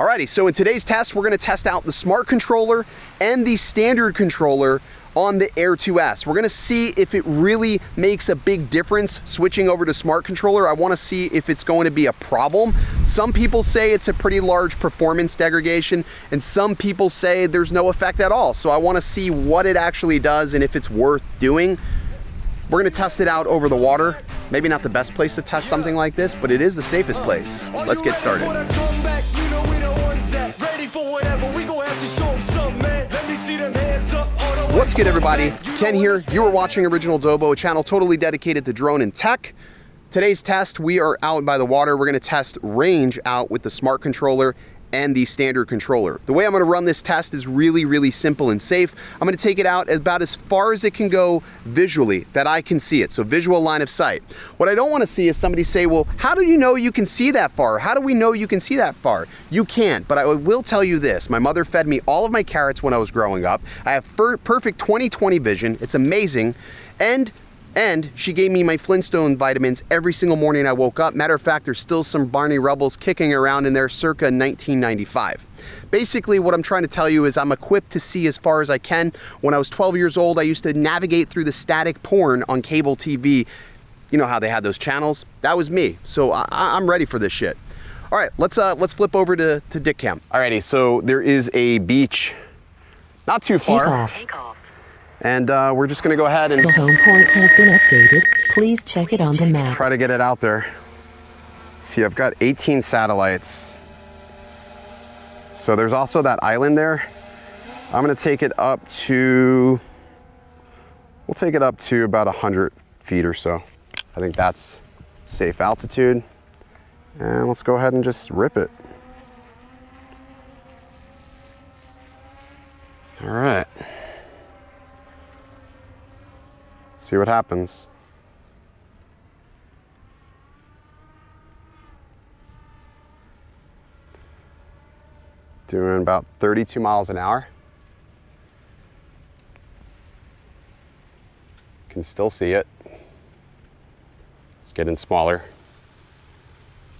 Alrighty, so in today's test, we're gonna test out the Smart Controller and the standard controller on the Air 2S. We're gonna see if it really makes a big difference switching over to Smart Controller. I wanna see if it's going to be a problem. Some people say it's a pretty large performance degradation, and some people say there's no effect at all. So I wanna see what it actually does and if it's worth doing. We're gonna test it out over the water. Maybe not the best place to test something like this, but it is the safest place. Let's get started. What's good, everybody? Ken here. You are watching Original Dobo, a channel totally dedicated to drone and tech. Today's test, we are out by the water. We're gonna test range out with the Smart Controller and the standard controller. The way I'm gonna run this test is really simple and safe. I'm gonna take it out about as far as it can go visually, that I can see it, so visual line of sight. What I don't wanna see is somebody say, well, how do you know you can see that far? How do we know you can see that far? You can't, but I will tell you this. My mother fed me all of my carrots when I was growing up. I have perfect 20/20 vision. It's amazing. And she gave me my Flintstone vitamins every single morning I woke up. Matter of fact, there's still some Barney Rubbles kicking around in there circa 1995. Basically, what I'm trying to tell you is I'm equipped to see as far as I can. When I was 12 years old, I used to navigate through the static porn on cable TV. You know how they had those channels? That was me. So I'm ready for this shit. All right, let's flip over to Dick Cam. Alrighty, so there is a beach not too far. Take off. And we're just gonna go ahead and The home point has been updated. Please check it on the map. try to get it out there. Let's see, I've got 18 satellites. So there's also that island there. I'm gonna take it up to, we'll take it up to about 100 feet or so. I think that's safe altitude. And let's go ahead and just rip it. All right. See what happens. Doing about 32 miles an hour. Can still see it. It's getting smaller.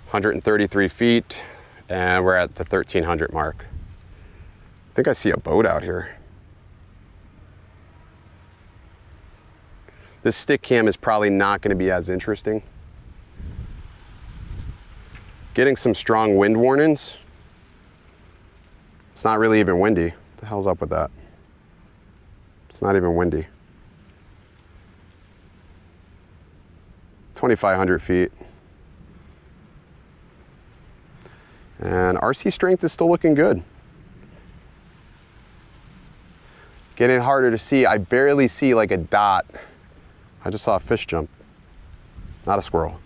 133 feet, and we're at the 1300 mark. I think I see a boat out here. This stick cam is probably not going to be as interesting. Getting some strong wind warnings. It's not really even windy. What the hell's up with that? It's not even windy. 2,500 feet. And RC strength is still looking good. Getting harder to see. I barely see like a dot. I just saw a fish jump, not a squirrel.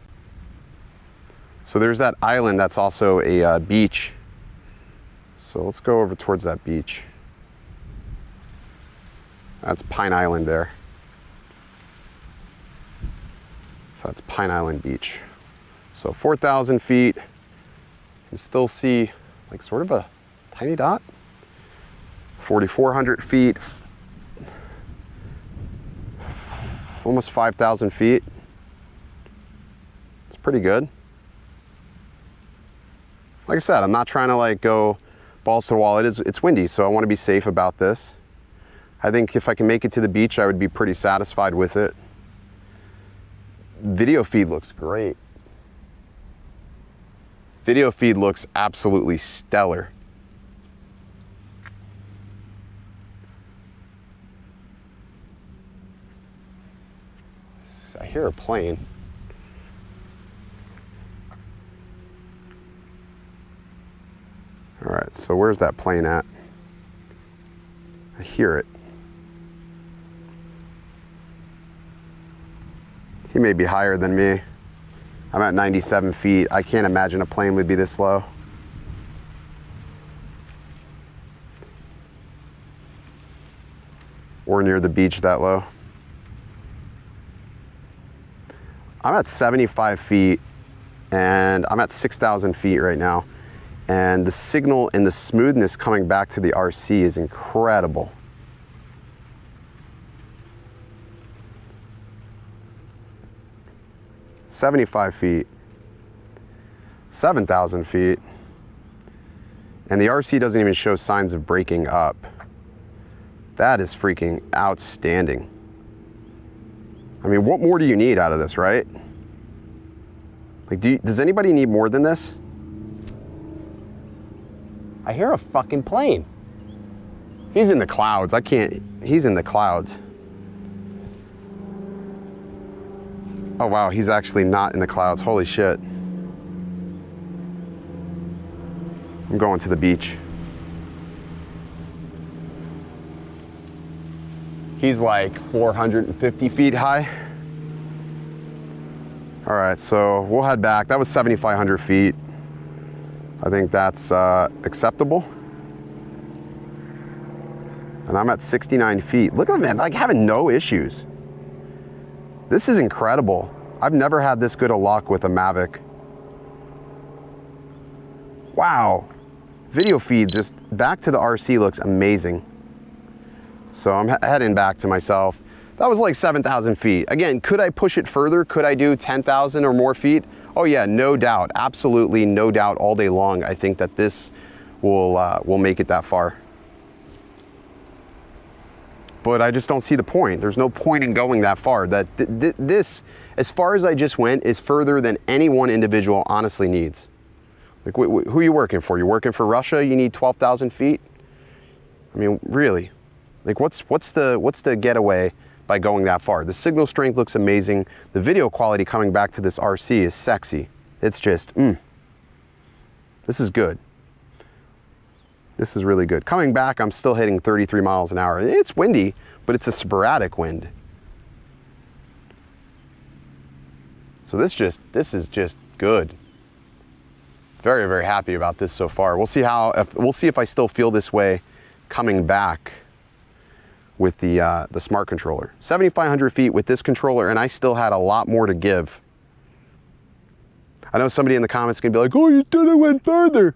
So there's that island that's also a beach. So let's go over towards that beach. That's Pine Island there. So that's Pine Island Beach. So 4,000 feet, you can still see like sort of a tiny dot. 4,400 feet. Almost 5,000 feet. It's pretty good. Like I said, I'm not trying to like go balls to the wall. It's windy, so I want to be safe about this. I think if I can make it to the beach, I would be pretty satisfied with it. Video feed looks great. Video feed looks absolutely stellar. I hear a plane. All right, so where's that plane at? I hear it. He may be higher than me. I'm at 97 feet. I can't imagine a plane would be this low. Or near the beach that low. I'm at 75 feet and I'm at 6,000 feet right now. And the signal and the smoothness coming back to the RC is incredible. '75 feet, 7,000 feet. And the RC doesn't even show signs of breaking up. That is freaking outstanding. I mean, what more do you need out of this, right? Like, does anybody need more than this? I hear a fucking plane. He's in the clouds. He's in the clouds. Oh wow, he's actually not in the clouds. Holy shit. I'm going to the beach. He's like 450 feet high. All right, so we'll head back. That was 7,500 feet. I think that's acceptable. And I'm at 69 feet. Look at them, like having no issues. This is incredible. I've never had this good a luck with a Mavic. Wow. Video feed just back to the RC looks amazing. So I'm heading back to myself. That was like 7,000 feet. Again, could I push it further? Could I do 10,000 or more feet? Oh yeah, no doubt. Absolutely no doubt all day long. I think that this will make it that far. But I just don't see the point. There's no point in going that far. This, as far as I just went, is further than any one individual honestly needs. Like, who are you working for? You're working for Russia? You need 12,000 feet? I mean, really? Like, what's the getaway by going that far? The signal strength looks amazing. The video quality coming back to this RC is sexy. It's just, this is good. This is really good. Coming back, I'm still hitting 33 miles an hour. It's windy, but it's a sporadic wind. So this is just good. Very, very happy about this so far. We'll see if I still feel this way coming back with the smart controller. 7,500 feet with this controller, and I still had a lot more to give. I know somebody in the comments can be like, "Oh, you should have went further."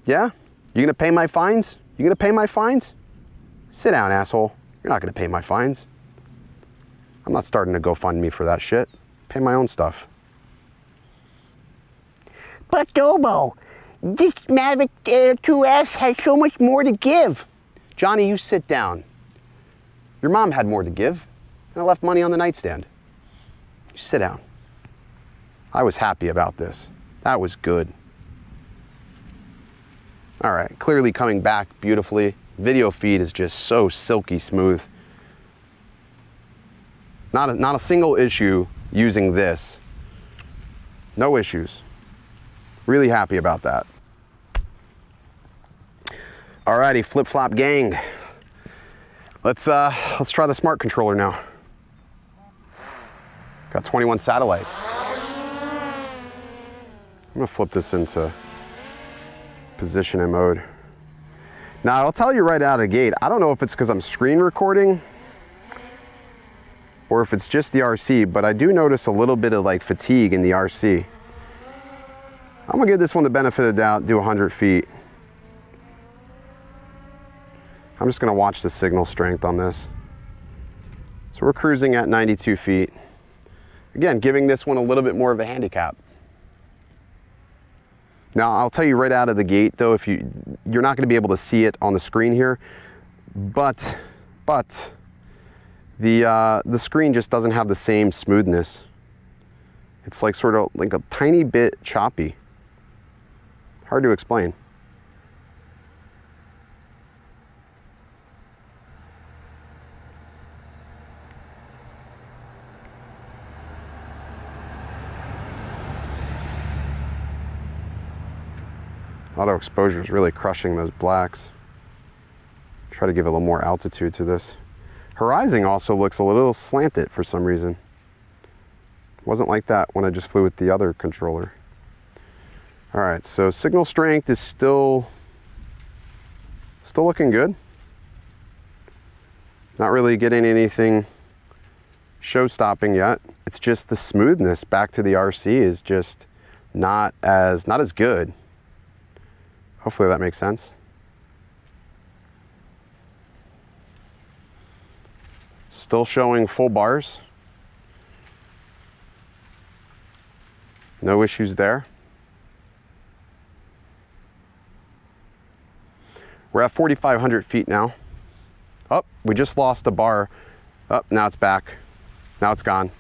Yeah? You gonna pay my fines? You gonna pay my fines? Sit down, asshole. You're not gonna pay my fines. I'm not starting to GoFundMe for that shit. Pay my own stuff. But Dobo, this Mavic Air 2S has so much more to give. Johnny, you sit down. Your mom had more to give, and I left money on the nightstand. You sit down. I was happy about this. That was good. All right, clearly coming back beautifully. Video feed is just so silky smooth. Not a single issue using this. No issues. Really happy about that. Alrighty, flip-flop gang. Let's try the smart controller now. Got 21 satellites. I'm gonna flip this into position and mode. Now, I'll tell you right out of the gate, I don't know if it's because I'm screen recording or if it's just the RC, but I do notice a little bit of like fatigue in the RC. I'm gonna give this one the benefit of the doubt, do 100 feet. I'm just gonna watch the signal strength on this. So we're cruising at 92 feet. Again, giving this one a little bit more of a handicap. Now, I'll tell you right out of the gate though, if you're not gonna be able to see it on the screen here, but the screen just doesn't have the same smoothness. It's like sort of like a tiny bit choppy. Hard to explain. Auto exposure is really crushing those blacks. Try to give a little more altitude to this. Horizon also looks a little slanted for some reason. Wasn't like that when I just flew with the other controller. All right, so signal strength is still looking good. Not really getting anything show-stopping yet. It's just the smoothness back to the RC is just not as good. Hopefully that makes sense. Still showing full bars. No issues there. We're at 4,500 feet now. Oh, we just lost the bar. Oh, now it's back. Now it's gone.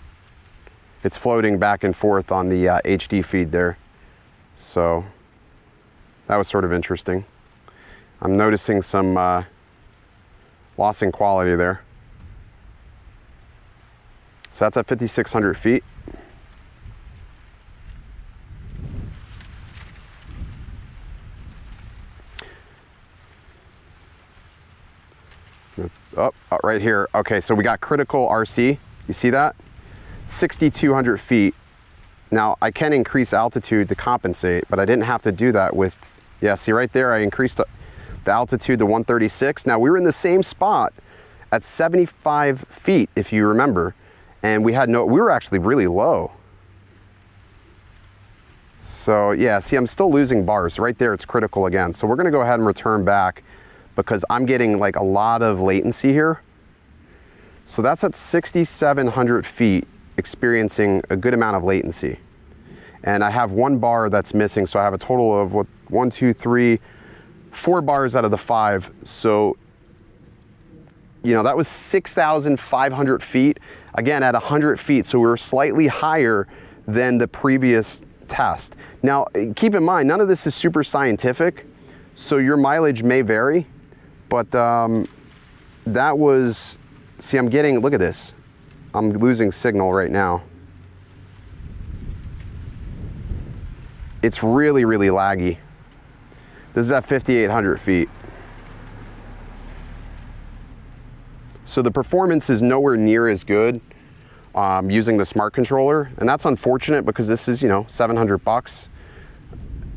It's floating back and forth on the HD feed there. So that was sort of interesting. I'm noticing some loss in quality there. So that's at 5,600 feet. Oh, right here. Okay, so we got critical RC. You see that? 6,200 feet. Now, I can increase altitude to compensate, but I didn't have to do that with, yeah, see right there, I increased the altitude to 136. Now, we were in the same spot at 75 feet, if you remember, and we were actually really low. So, yeah, see, I'm still losing bars. Right there, it's critical again. So we're gonna go ahead and return back because I'm getting like a lot of latency here. So that's at 6,700 feet, experiencing a good amount of latency. And I have one bar that's missing, so I have a total of what, 1, 2, 3, 4 bars out of the 5. So, you know, that was 6,500 feet, again at 100 feet. So we were slightly higher than the previous test. Now, keep in mind, none of this is super scientific, so your mileage may vary, but that was, see, I'm getting, look at this. I'm losing signal right now. It's really, really laggy. This is at 5,800 feet. So the performance is nowhere near as good using the smart controller, and that's unfortunate because this is, you know, $700,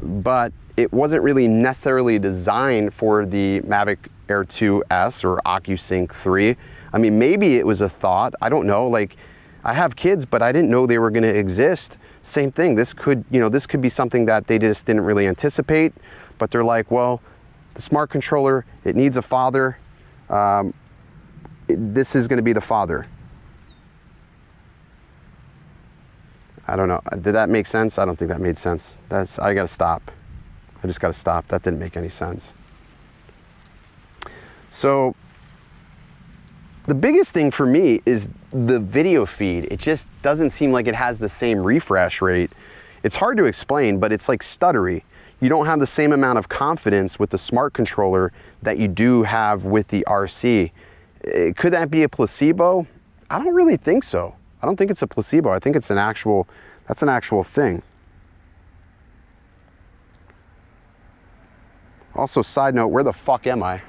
but it wasn't really necessarily designed for the Mavic Air 2S or OcuSync 3. I mean, maybe it was a thought, I don't know. Like, I have kids, but I didn't know they were gonna exist. Same thing, this could, you know, this could be something that they just didn't really anticipate, but they're like, well, the smart controller, it needs a father. This is gonna be the father. I don't know, did that make sense? I don't think that made sense. I gotta stop. I just gotta stop, that didn't make any sense. So, the biggest thing for me is the video feed. It just doesn't seem like it has the same refresh rate. It's hard to explain, but it's like stuttery. You don't have the same amount of confidence with the smart controller that you do have with the RC. Could that be a placebo? I don't really think so. I don't think it's a placebo. I think it's an actual, that's an actual thing. Also, side note, where the fuck am I?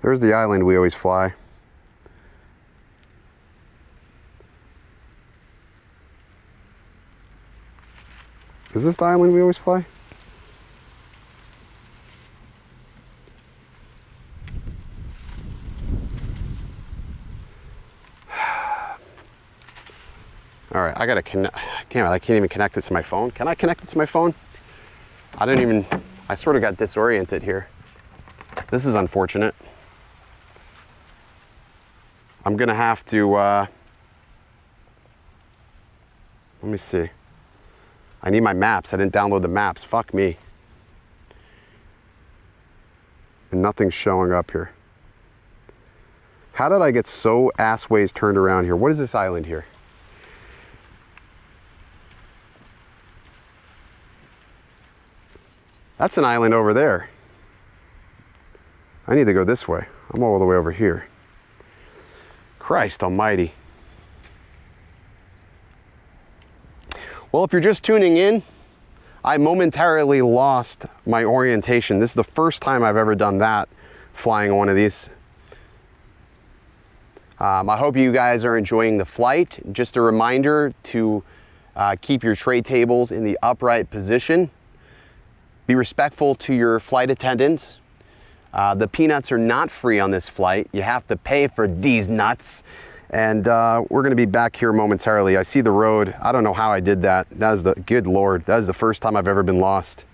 There's the island we always fly. Is this the island we always fly? All right, I gotta connect. Damn it, I can't even connect it to my phone. Can I connect it to my phone? I sort of got disoriented here. This is unfortunate. I'm gonna have to, let me see. I need my maps. I didn't download the maps. Fuck me. And nothing's showing up here. How did I get so assways turned around here? What is this island here? That's an island over there. I need to go this way. I'm all the way over here. Christ almighty. Well, if you're just tuning in, I momentarily lost my orientation. This is the first time I've ever done that, flying one of these. I hope you guys are enjoying the flight. Just a reminder to keep your tray tables in the upright position. Be respectful to your flight attendants. The peanuts are not free on this flight. You have to pay for these nuts. And we're gonna be back here momentarily. I see the road. I don't know how I did that. That is the, good Lord, that is the first time I've ever been lost.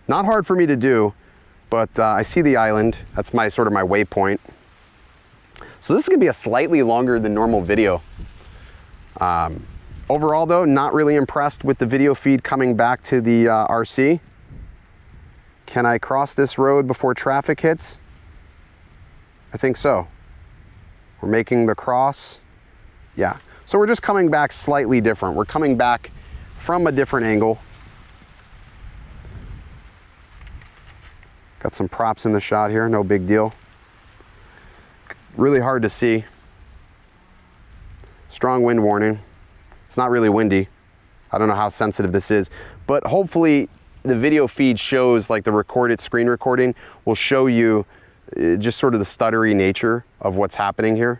Not hard for me to do, but I see the island. That's my sort of my waypoint. So this is gonna be a slightly longer than normal video. Overall though, not really impressed with the video feed coming back to the RC. Can I cross this road before traffic hits? I think so. We're making the cross. Yeah, so we're just coming back slightly different. We're coming back from a different angle. Got some props in the shot here, no big deal. Really hard to see. Strong wind warning. It's not really windy. I don't know how sensitive this is, but hopefully the video feed shows, like the recorded screen recording will show you just sort of the stuttery nature of what's happening here.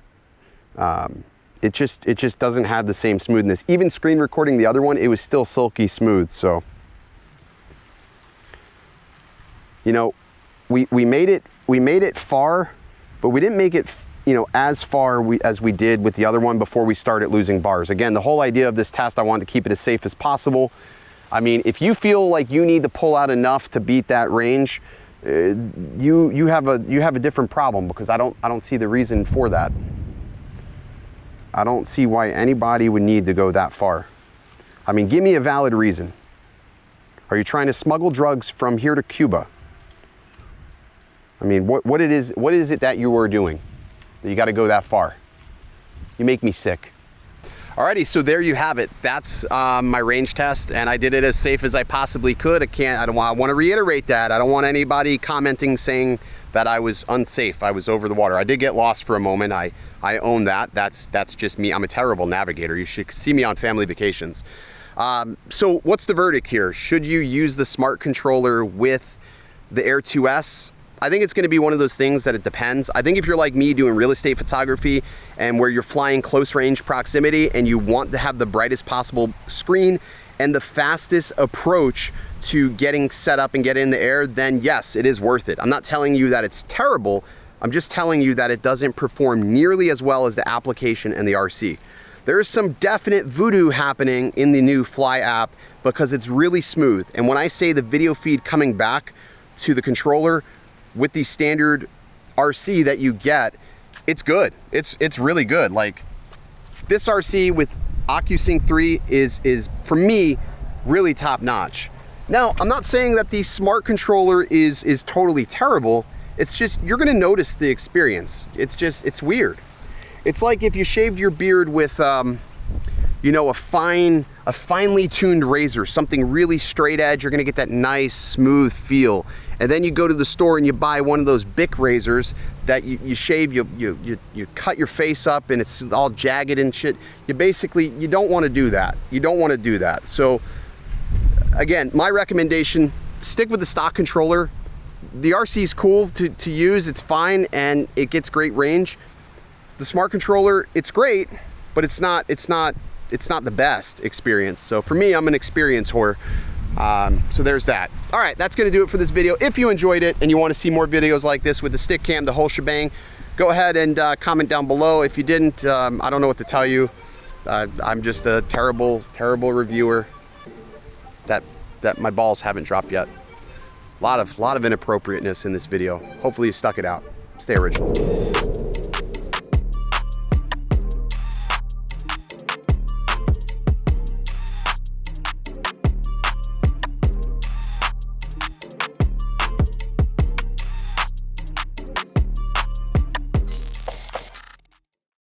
It just doesn't have the same smoothness. Even screen recording the other one, it was still silky smooth. So, you know, we made it far, but we didn't make it, you know, as far as we did with the other one before we started losing bars. Again, the whole idea of this test, I wanted to keep it as safe as possible. I mean, if you feel like you need to pull out enough to beat that range, you have a different problem, because I don't see the reason for that. I don't see why anybody would need to go that far. I mean, give me a valid reason. Are you trying to smuggle drugs from here to Cuba? I mean, what is it that you were doing that you got to go that far? You make me sick. Alrighty, so there you have it. That's my range test, and I did it as safe as I possibly could. I want to reiterate that. I don't want anybody commenting saying that I was unsafe. I was over the water. I did get lost for a moment. I own that. That's just me. I'm a terrible navigator. You should see me on family vacations. So what's the verdict here? Should you use the smart controller with the Air 2S? I think it's going to be one of those things that it depends. I think if you're like me doing real estate photography and where you're flying close range proximity and you want to have the brightest possible screen and the fastest approach to getting set up and get in the air, then yes, it is worth it. I'm not telling you that it's terrible. I'm just telling you that it doesn't perform nearly as well as the application and the RC. There is some definite voodoo happening in the new Fly app because it's really smooth. And when I say the video feed coming back to the controller with the standard RC that you get, it's good. It's really good. Like, this RC with OcuSync 3 is for me really top notch. Now, I'm not saying that the smart controller is totally terrible. It's just, you're gonna notice the experience. It's weird. It's like if you shaved your beard with you know, a finely tuned razor, something really straight edge. You're gonna get that nice smooth feel. And then you go to the store and you buy one of those Bic razors that you shave, you cut your face up and it's all jagged and shit. You don't want to do that. You don't want to do that. So again, my recommendation, stick with the stock controller. The RC is cool to use, it's fine, and it gets great range. The smart controller, it's great, but it's not the best experience. So for me, I'm an experience whore. So there's that. All right, that's gonna do it for this video. If you enjoyed it and you wanna see more videos like this with the stick cam, the whole shebang, go ahead and comment down below. If you didn't, I don't know what to tell you. I'm just a terrible reviewer that my balls haven't dropped yet. A lot of inappropriateness in this video. Hopefully you stuck it out. Stay original.